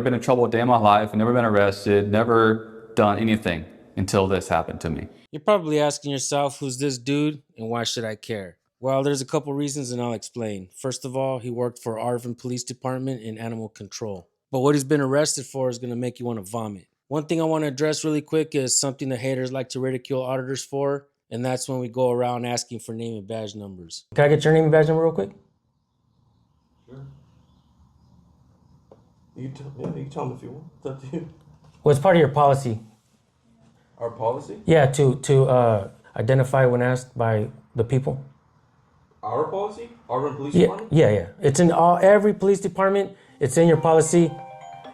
Been in trouble a day in my life, never been arrested, never done anything until this happened to me. You're probably asking yourself, who's this dude and why should I care? Well, there's a couple reasons and I'll explain. First of all, he worked for Arvin Police Department in animal control. But what he's been arrested for is going to make you want to vomit. One thing I want to address really quick is something the haters like to ridicule auditors for, and that's when we go around asking for name and badge numbers. Can I get your name and badge number real quick? Sure. You can tell them if you want. It's up to you. Well, it's part of your policy. Our policy? Yeah, to identify when asked by the people. Our policy? Our police Yeah, department? yeah. It's in every police department. It's in your policy.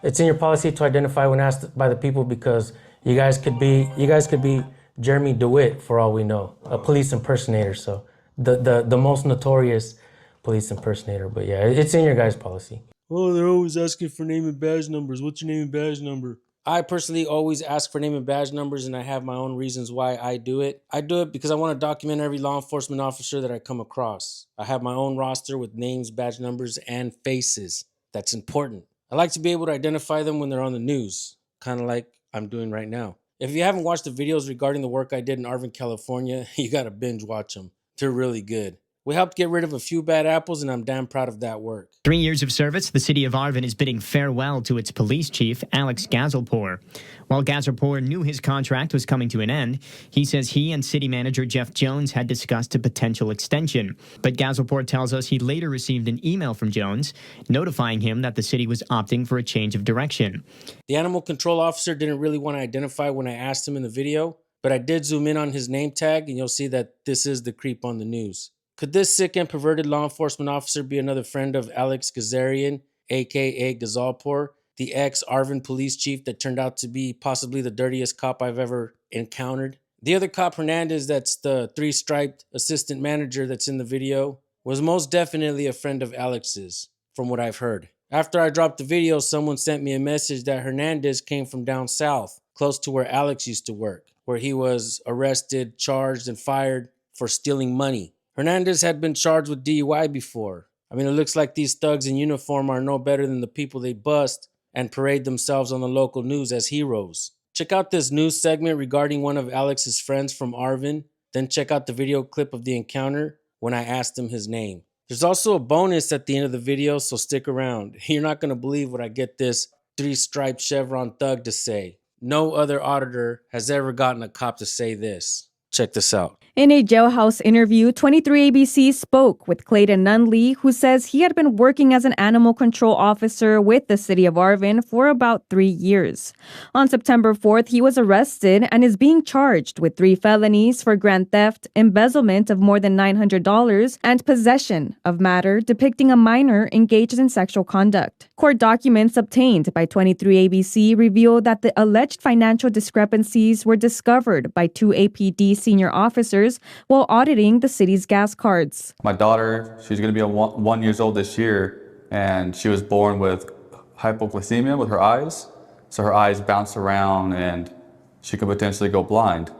It's in your policy to identify when asked by the people, because you guys could be Jeremy DeWitt for all we know, a police impersonator. So the most notorious police impersonator. But yeah, it's in your guys' policy. Oh, they're always asking for name and badge numbers. What's your name and badge number? I personally always ask for name and badge numbers, and I have my own reasons why I do it. I do it because I want to document every law enforcement officer that I come across. I have my own roster with names, badge numbers, and faces. That's important. I like to be able to identify them when they're on the news, kind of like I'm doing right now. If you haven't watched the videos regarding the work I did in Arvin, California, you got to binge watch them. They're really good. We helped get rid of a few bad apples, and I'm damn proud of that work. 3 years of service, the city of Arvin is bidding farewell to its police chief, Alex Gazalpour. While Gazalpour knew his contract was coming to an end, he says he and city manager Jeff Jones had discussed a potential extension. But Gazalpour tells us he later received an email from Jones notifying him that the city was opting for a change of direction. The animal control officer didn't really want to identify when I asked him in the video, but I did zoom in on his name tag, and you'll see that this is the creep on the news. Could this sick and perverted law enforcement officer be another friend of Alex Gazarian, a.k.a. Gazalpour, the ex-Arvin police chief that turned out to be possibly the dirtiest cop I've ever encountered? The other cop, Hernandez, that's the three-striped assistant manager that's in the video, was most definitely a friend of Alex's, from what I've heard. After I dropped the video, someone sent me a message that Hernandez came from down south, close to where Alex used to work, where he was arrested, charged, and fired for stealing money. Hernandez had been charged with DUI before. I mean, it looks like these thugs in uniform are no better than the people they bust and parade themselves on the local news as heroes. Check out this news segment regarding one of Alex's friends from Arvin, then check out the video clip of the encounter when I asked him his name. There's also a bonus at the end of the video, so stick around. You're not going to believe what I get this three-striped chevron thug to say. No other auditor has ever gotten a cop to say this. Check this out. In a jailhouse interview, 23ABC spoke with Clayton Nunley, who says he had been working as an animal control officer with the city of Arvin for about 3 years. On September 4th, he was arrested and is being charged with 3 felonies for grand theft, embezzlement of more than $900, and possession of matter depicting a minor engaged in sexual conduct. Court documents obtained by 23ABC reveal that the alleged financial discrepancies were discovered by 2 APD senior officers while auditing the city's gas cards. My daughter, she's going to be 1 year old this year, and she was born with hypoglycemia with her eyes. So her eyes bounce around and she could potentially go blind.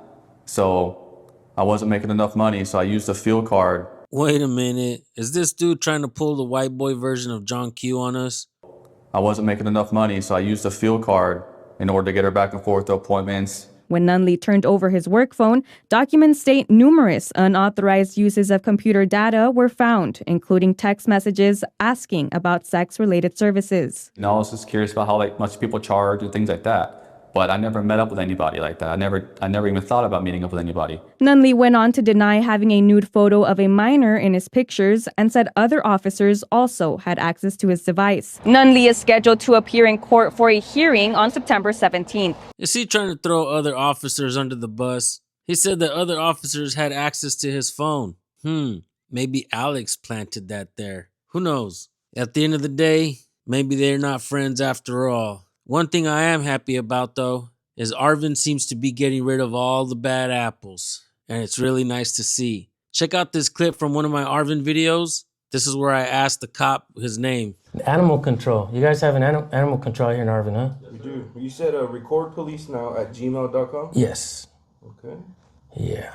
So I wasn't making enough money, so I used a fuel card. Wait a minute. Is this dude trying to pull the white boy version of John Q on us? I wasn't making enough money, so I used a fuel card in order to get her back and forth to appointments. When Nunley turned over his work phone, documents state numerous unauthorized uses of computer data were found, including text messages asking about sex-related services. I was just curious about how much people charge and things like that. But I never met up with anybody like that. I never even thought about meeting up with anybody. Nunley went on to deny having a nude photo of a minor in his pictures and said other officers also had access to his device. Nunley is scheduled to appear in court for a hearing on September 17th. Is he trying to throw other officers under the bus? He said that other officers had access to his phone. Maybe Alex planted that there. Who knows? At the end of the day, maybe they're not friends after all. One thing I am happy about, though, is Arvin seems to be getting rid of all the bad apples, and it's really nice to see. Check out this clip from one of my Arvin videos. This is where I asked the cop his name. Animal control. You guys have an animal control here in Arvin, huh? We do. You said recordpolicenow@gmail.com? Yes. Okay. Yeah.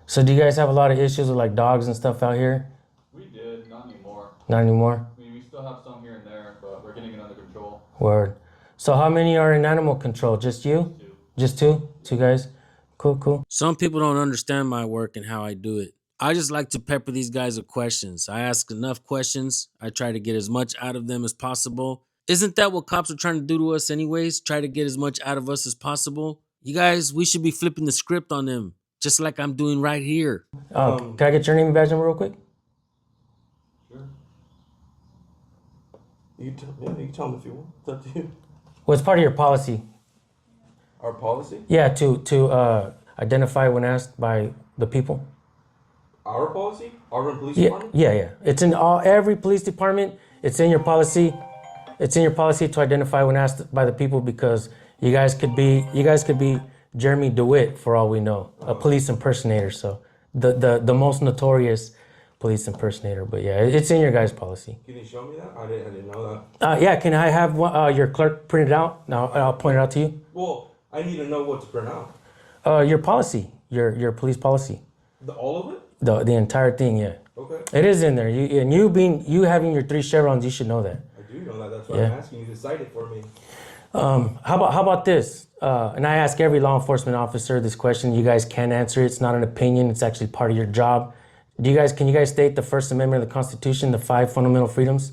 So do you guys have a lot of issues with like dogs and stuff out here? We did, not anymore. Not anymore? I mean, we still have some here and there, but we're getting it under control. Word. So how many are in animal control? Just you? Just two? Two guys? Cool, cool. Some people don't understand my work and how I do it. I just like to pepper these guys with questions. I ask enough questions. I try to get as much out of them as possible. Isn't that what cops are trying to do to us anyways? Try to get as much out of us as possible? You guys, we should be flipping the script on them, just like I'm doing right here. Can I get your name and badge number real quick? Sure. You can tell them if you want. It's up to you. Well, it's part of your policy. Our policy? Yeah, to identify when asked by the people. Our policy? Arvin Police Yeah, Department? yeah. It's in every police department. It's in your policy. It's in your policy to identify when asked by the people because you guys could be Jeremy DeWitt for all we know, a police impersonator. So the most notorious police impersonator. But yeah, it's in your guys' policy. Can you show me that? I didn't know that. Yeah, can I have your clerk print it out? Now I'll point it out to you. Well, I need to know what to print out. Your policy, your police policy, All of it? the entire thing. Yeah, Okay. it is in there. You having your 3 chevrons, you should know that. I do know that. That's why Yeah. I'm asking you to cite it for me. How about this? And I ask every law enforcement officer this question. You guys can answer it. It's not an opinion. It's actually part of your job. Can you guys state the First Amendment of the Constitution, the 5 fundamental freedoms?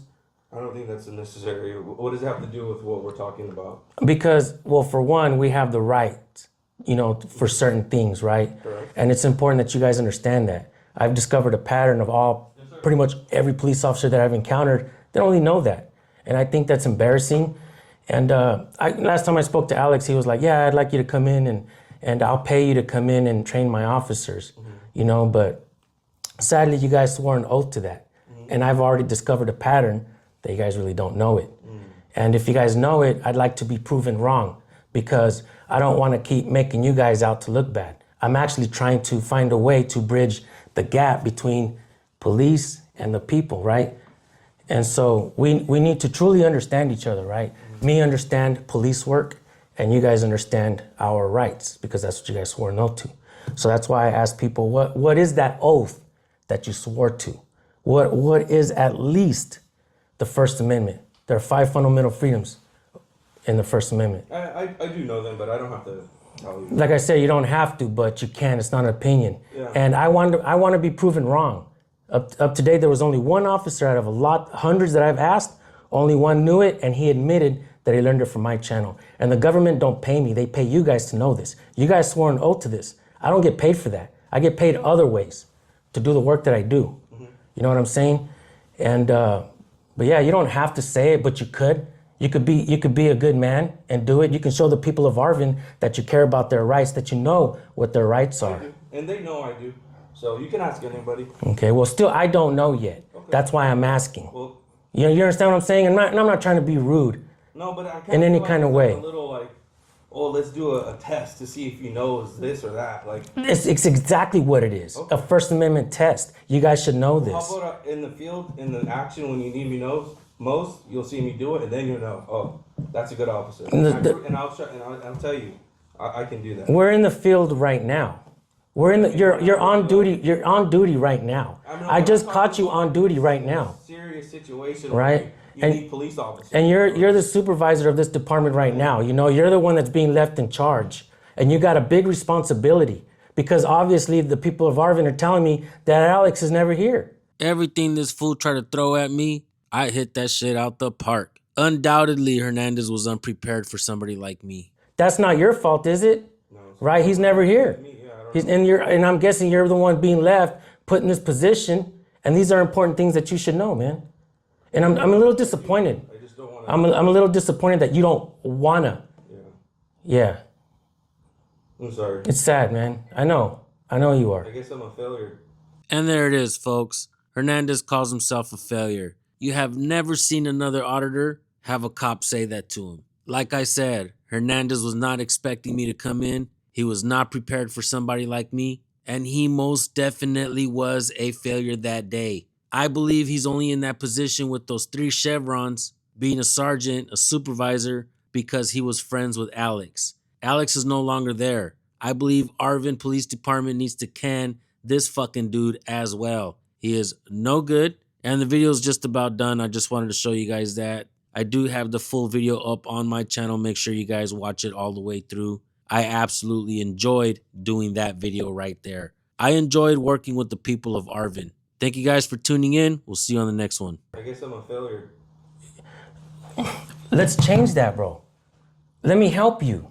I don't think that's necessary. What does it have to do with what we're talking about? Because, well, for one, we have the right, for certain things, right? Correct. And it's important that you guys understand that. I've discovered a pattern of pretty much every police officer that I've encountered. They don't really know that. And I think that's embarrassing. And last time I spoke to Alex, he was like, yeah, I'd like you to come in and I'll pay you to come in and train my officers, but sadly, you guys swore an oath to that. And I've already discovered a pattern that you guys really don't know it. And if you guys know it, I'd like to be proven wrong because I don't want to keep making you guys out to look bad. I'm actually trying to find a way to bridge the gap between police and the people, right? And so we need to truly understand each other, right? Me understand police work and you guys understand our rights because that's what you guys swore an oath to. So that's why I ask people, what is that oath that you swore to? What is at least the First Amendment? There are 5 fundamental freedoms in the First Amendment. I do know them, but I don't have to tell you. Like I said, you don't have to, but you can. It's not an opinion. Yeah. And I want to be proven wrong. Up to date, there was only one officer out of hundreds that I've asked. Only one knew it, and he admitted that he learned it from my channel. And the government don't pay me. They pay you guys to know this. You guys swore an oath to this. I don't get paid for that. I get paid other ways to do the work that I do. You know what I'm saying? And but yeah, you don't have to say it, but you could. You could be a good man and do it. You can show the people of Arvin that you care about their rights, that you know what their rights I are. do. And they know I do. So you can ask anybody. Okay, well, still, I don't know yet. Okay. That's why I'm asking. Well, You understand what I'm saying? And I'm not trying to be rude. no, but I In any kind of way. A little like, oh, let's do a test to see if he knows this or that. Like, It's exactly what it is. Okay. A First Amendment test. You guys should know how this. about in the field, in the action, when you need me most, you'll see me do it, and then you'll know, oh, that's a good officer. And I'll tell you, I can do that. We're in the field right now. You're on duty. You're on duty right now. I just caught you on duty right now. Serious situation, Right. where you need police officers. And you're the supervisor of this department right now. You're the one that's being left in charge. And you got a big responsibility because obviously the people of Arvin are telling me that Alex is never here. Everything this fool tried to throw at me, I hit that shit out the park. Undoubtedly, Hernandez was unprepared for somebody like me. That's not your fault, is it? Right? He's never here. And I'm guessing you're the one being left, put in this position. And these are important things that you should know, man. And I'm a little disappointed. I just don't want to. I'm a little disappointed that you don't wanna. Yeah. I'm sorry. It's sad, man. I know you are. I guess I'm a failure. And there it is, folks. Hernandez calls himself a failure. You have never seen another auditor have a cop say that to him. Like I said, Hernandez was not expecting me to come in. He was not prepared for somebody like me. And he most definitely was a failure that day. I believe he's only in that position with those 3 chevrons, being a sergeant, a supervisor, because he was friends with Alex. Alex is no longer there. I believe Arvin Police Department needs to can this fucking dude as well. He is no good. And the video is just about done. I just wanted to show you guys that. I do have the full video up on my channel. Make sure you guys watch it all the way through. I absolutely enjoyed doing that video right there. I enjoyed working with the people of Arvin. Thank you guys for tuning in. We'll see you on the next one. I guess I'm a failure. Let's change that, bro. Let me help you.